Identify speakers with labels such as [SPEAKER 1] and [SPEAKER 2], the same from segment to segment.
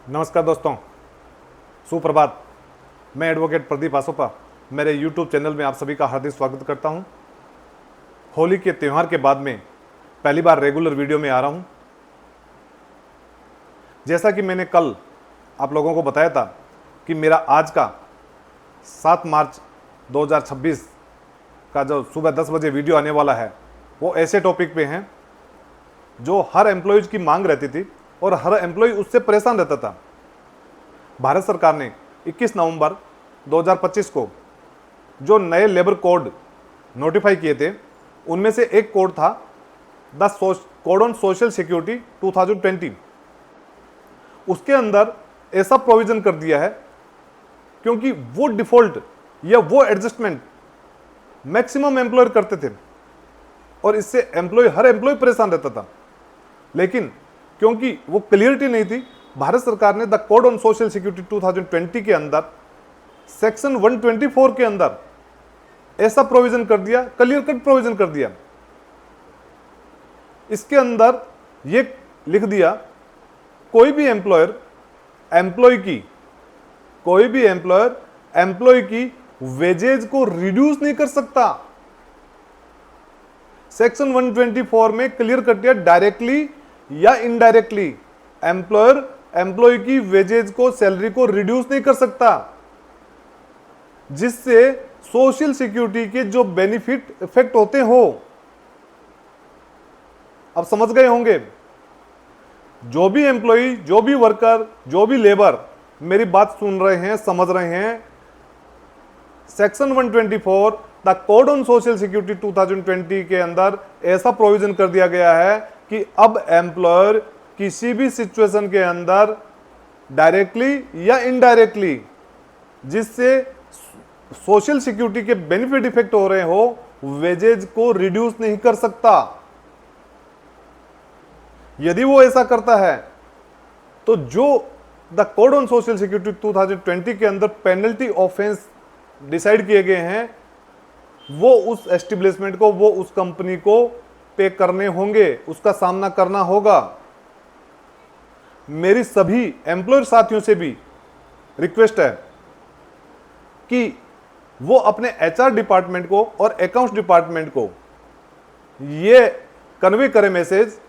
[SPEAKER 1] नमस्कार दोस्तों, सुप्रभात। मैं एडवोकेट प्रदीप आसोपा मेरे YouTube चैनल में आप सभी का हार्दिक स्वागत करता हूं। होली के त्यौहार के बाद में पहली बार रेगुलर वीडियो में आ रहा हूं। जैसा कि मैंने कल आप लोगों को बताया था कि मेरा आज का 7 मार्च 2026 का जो सुबह 10 बजे वीडियो आने वाला है वो ऐसे टॉपिक पे हैं जो हर एम्प्लॉयज़ की मांग रहती थी और हर एम्प्लॉय उससे परेशान रहता था। भारत सरकार ने 21 नवंबर 2025 को जो नए लेबर कोड नोटिफाई किए थे उनमें से एक कोड था the code on social security 2020। उसके अंदर ऐसा प्रोविजन कर दिया है क्योंकि वो डिफॉल्ट या वो एडजस्टमेंट मैक्सिमम एम्प्लॉयर करते थे और इससे हर एम्प्लॉय परेशान रहता था, लेकिन क्योंकि वो क्लियरिटी नहीं थी, भारत सरकार ने the code on social security 2020 के अंदर सेक्शन 124 के अंदर ऐसा प्रोविजन कर दिया, क्लियर कट प्रोविजन कर दिया। इसके अंदर ये लिख दिया कोई भी एम्प्लॉयर एम्प्लॉय की वेजेज को रिड्यूस नहीं कर सकता। सेक्शन 124 में क्लियर कर दिया, डायरेक्टली या इनडायरेक्टली एम्प्लॉय की वेजेज को, सैलरी को रिड्यूस नहीं कर सकता, जिससे सोशल सिक्योरिटी के जो बेनिफिट इफेक्ट होते हो। अब समझ गए होंगे, जो भी एम्प्लॉय, जो भी वर्कर, जो भी लेबर मेरी बात सुन रहे हैं, समझ रहे हैं, section 124 the code on social security 2020 के अंदर ऐसा प्रोविजन कर दिया गया है कि अब एम्प्लॉयर किसी भी सिचुएशन के अंदर डायरेक्टली या इनडायरेक्टली जिससे सोशल सिक्योरिटी के बेनिफिट इफेक्ट हो रहे हो, वेजेज को रिड्यूस नहीं कर सकता। यदि वो ऐसा करता है तो जो the code on social security 2020 के अंदर पेनल्टी ऑफेंस डिसाइड किए गए हैं वो उस एस्टेब्लिशमेंट को, वो उस कंपनी को पे करने होंगे, उसका सामना करना होगा। मेरी सभी एम्प्लॉयर साथियों से भी रिक्वेस्ट है कि वो अपने एचआर डिपार्टमेंट को और अकाउंट्स डिपार्टमेंट को ये कन्वे करें मैसेज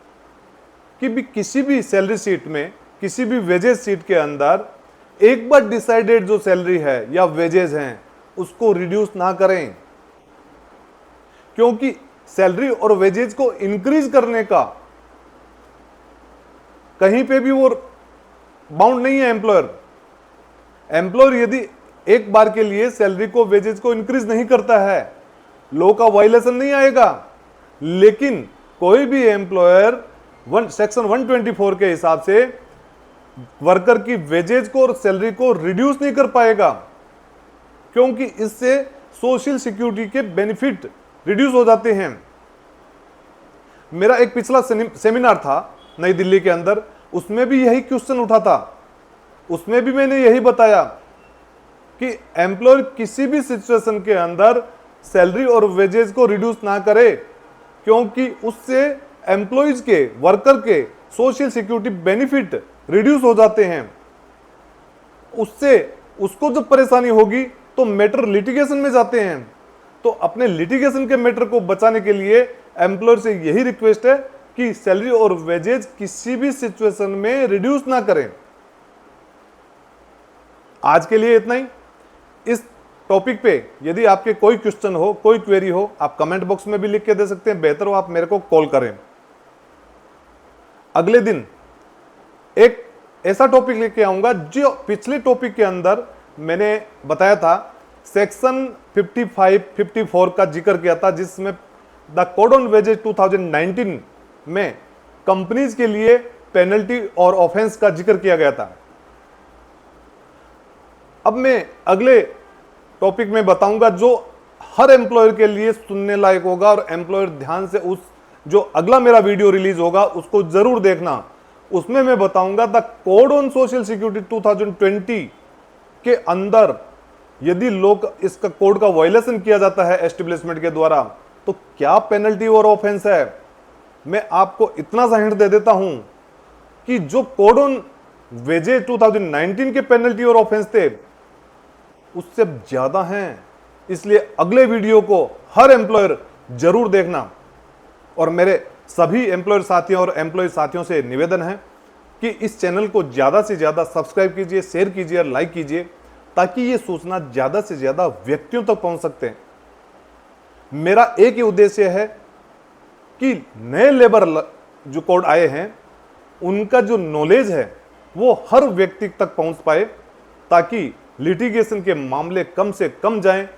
[SPEAKER 1] कि भी किसी भी सैलरी शीट में, किसी भी वेजेज शीट के अंदर एक बार डिसाइडेड जो सैलरी है या वेजेज हैं उसको रिड्यूस ना करें, क्योंकि सैलरी और वेजेज को इंक्रीज करने का कहीं पे भी वो बाउंड नहीं है। एम्प्लॉयर यदि एक बार के लिए सैलरी को, वेजेज को इंक्रीज नहीं करता है, लॉ का वायलेशन नहीं आएगा। लेकिन कोई भी एम्प्लॉयर सेक्शन 124 के हिसाब से वर्कर की वेजेज को और सैलरी को रिड्यूस नहीं कर पाएगा, क्योंकि इससे सोशल सिक्योरिटी के बेनिफिट रिड्यूस हो जाते हैं। मेरा एक पिछला सेमिनार था नई दिल्ली के अंदर, उसमें भी यही क्वेश्चन उठा था। उसमें भी मैंने यही बताया कि एम्प्लॉयर किसी भी सिचुएशन के अंदर सैलरी और वेजेज को रिड्यूस ना करे, क्योंकि उससे एम्प्लॉयज के, वर्कर के सोशल सिक्योरिटी बेनिफिट रिड्यूस हो जाते हैं। उससे उसको जब परेशानी होगी तो मैटर लिटिगेशन में जाते हैं। तो अपने लिटिगेशन के मैटर को बचाने के लिए एम्प्लॉयर से यही रिक्वेस्ट है कि सैलरी और वेजेज किसी भी सिचुएशन में रिड्यूस ना करें। आज के लिए इतना ही। इस टॉपिक पे यदि आपके कोई क्वेश्चन हो, कोई क्वेरी हो, आप कमेंट बॉक्स में भी लिख के दे सकते हैं। बेहतर हो आप मेरे को कॉल करें। अगले दिन एक ऐसा टॉपिक लेके आऊंगा जो पिछले टॉपिक के अंदर मैंने बताया था, सेक्शन 55-54 का जिक्र किया था, जिसमें द कोड ऑन वेजेज 2019 में कंपनीज के लिए पेनल्टी और ऑफेंस का जिक्र किया गया था। अब मैं अगले टॉपिक में बताऊंगा जो हर एम्प्लॉयर के लिए सुनने लायक होगा, और एम्प्लॉयर ध्यान से उस जो अगला मेरा वीडियो रिलीज होगा उसको जरूर देखना। उसमें मैं बताऊंगा the code on social security 2020 के अंदर यदि लोग इसका कोड का वायलेशन किया जाता है एस्टेब्लिशमेंट के द्वारा तो क्या पेनल्टी और ऑफेंस है। मैं आपको इतना सा हिंट दे देता हूं कि जो कोड ऑन वेजेज 2019 के पेनल्टी और ऑफेंस थे उससे ज्यादा हैं। इसलिए अगले वीडियो को हर एम्प्लॉयर जरूर देखना। और मेरे सभी एम्प्लॉयर साथियों और एम्प्लॉय साथियों से निवेदन है कि इस चैनल को ज्यादा से ज्यादा सब्सक्राइब कीजिए, शेयर कीजिए और लाइक कीजिए, ताकि ये सूचना ज्यादा से ज्यादा व्यक्तियों तक पहुंच सकते हैं। मेरा एक ही उद्देश्य है कि नए लेबर जो कोड आए हैं उनका जो नॉलेज है वो हर व्यक्ति तक पहुंच पाए, ताकि लिटिगेशन के मामले कम से कम जाएं।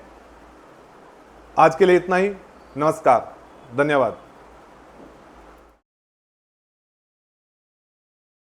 [SPEAKER 1] आज के लिए इतना ही। नमस्कार, धन्यवाद।